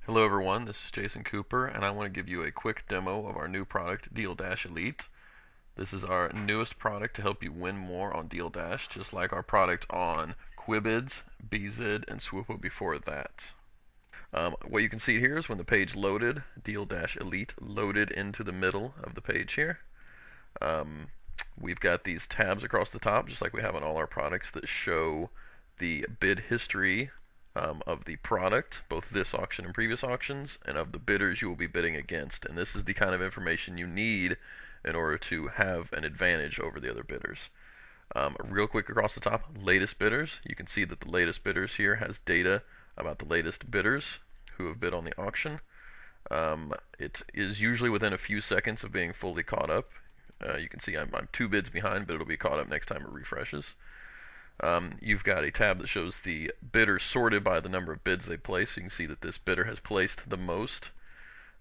Hello everyone, this is Jason Cooper and I want to give you a quick demo of our new product, DealDash Elite. This is our newest product to help you win more on DealDash, just like our product on Quibids, BZID, and Swoopla before that. What you can see here is when the page loaded, DealDash Elite loaded into the middle of the page here. We've got these tabs across the top, just like we have on all our products, that show the bid history of the product, both this auction and previous auctions, and of the bidders you will be bidding against. And this is the kind of information you need in order to have an advantage over the other bidders. Real quick across the top, latest bidders. You can see that the latest bidders here has data about the latest bidders who have bid on the auction. It is usually within a few seconds of being fully caught up. You can see I'm 2 bids behind, but it'll be caught up next time it refreshes. You've got a tab that shows the bidders sorted by the number of bids they place. So you can see that this bidder has placed the most.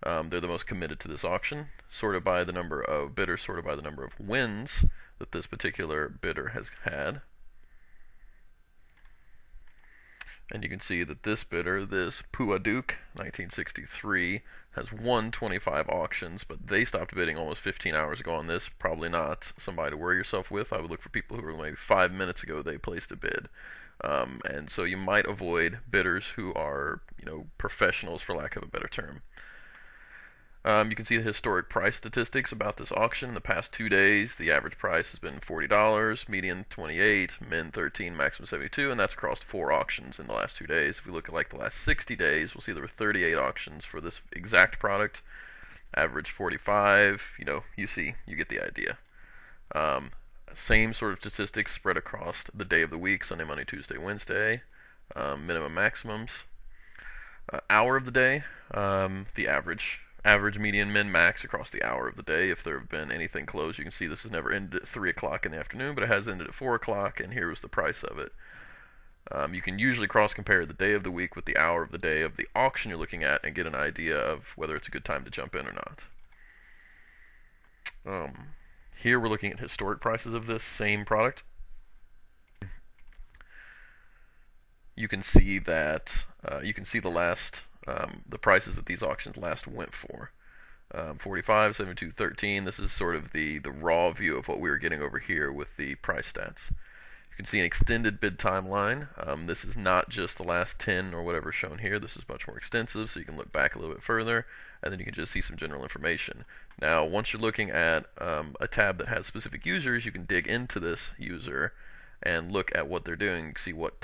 They're the most committed to this auction. Sorted by the number of bidders, sorted by the number of wins that this particular bidder has had. And you can see that this bidder, this Pua Duke 1963, has won 25 auctions, but they stopped bidding almost 15 hours ago on this. Probably not somebody to worry yourself with. I would look for people who were maybe 5 minutes ago they placed a bid. And so you might avoid bidders who are, professionals, for lack of a better term. You can see the historic price statistics about this auction. In the past 2 days, the average price has been $40, median 28, min 13, maximum 72, and that's across 4 auctions in the last 2 days. If we look at the last 60 days, we'll see there were 38 auctions for this exact product. Average 45, you get the idea. Same sort of statistics spread across the day of the week, Sunday, Monday, Tuesday, Wednesday. Minimum, maximums. Hour of the day, the average, median, min, max across the hour of the day. If there have been anything closed, you can see this has never ended at 3 o'clock in the afternoon, but it has ended at 4 o'clock, and here was the price of it. You can usually cross-compare the day of the week with the hour of the day of the auction you're looking at and get an idea of whether it's a good time to jump in or not. Here we're looking at historic prices of this same product. You can see that the last the prices that these auctions last went for. 45, 72, 13. This is sort of the raw view of what we were getting over here with the price stats. You can see an extended bid timeline. This is not just the last 10 or whatever shown here. This is much more extensive, so you can look back a little bit further, and then you can just see some general information. Now, once you're looking at a tab that has specific users, you can dig into this user and look at what they're doing, see what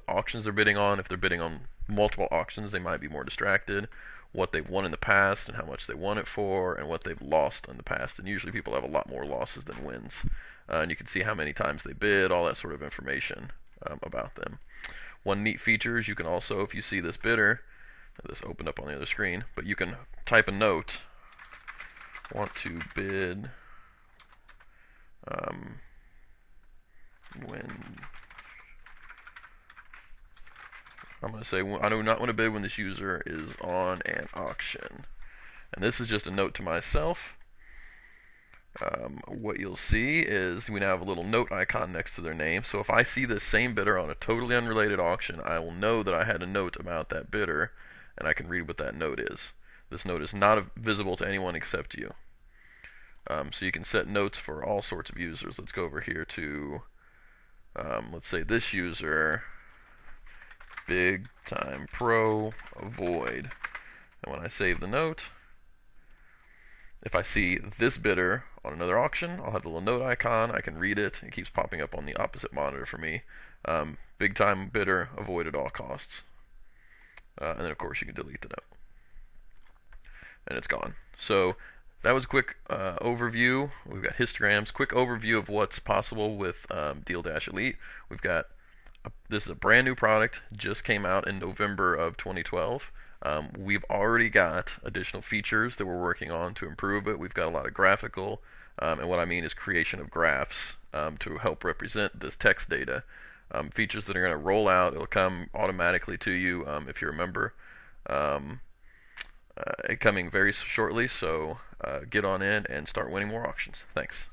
auctions they're bidding on. If they're bidding on multiple auctions, they might be more distracted. What they've won in the past and how much they won it for, and what they've lost in the past. And usually people have a lot more losses than wins. And you can see how many times they bid, all that sort of information about them. One neat feature is you can also, if you see this bidder, this opened up on the other screen, but you can type a note, want to bid when I'm going to say I do not want to bid when this user is on an auction. And this is just a note to myself. What you'll see is we now have a little note icon next to their name. So if I see this same bidder on a totally unrelated auction, I will know that I had a note about that bidder, and I can read what that note is. This note is not visible to anyone except you. So you can set notes for all sorts of users. Let's go over here to, let's say this user, big time pro, avoid. And when I save the note, if I see this bidder on another auction, I'll have the little note icon. I can read it. It keeps popping up on the opposite monitor for me. Big time bidder, avoid at all costs. And then of course you can delete the note. And it's gone. So that was a quick overview. We've got histograms, quick overview of what's possible with DealDash Elite. We've got this is a brand new product, just came out in November of 2012. We've already got additional features that we're working on to improve it. We've got a lot of graphical, and what I mean is creation of graphs to help represent this text data. Features that are going to roll out. It'll come automatically to you if you're a member. Coming very shortly, so get on in and start winning more auctions. Thanks.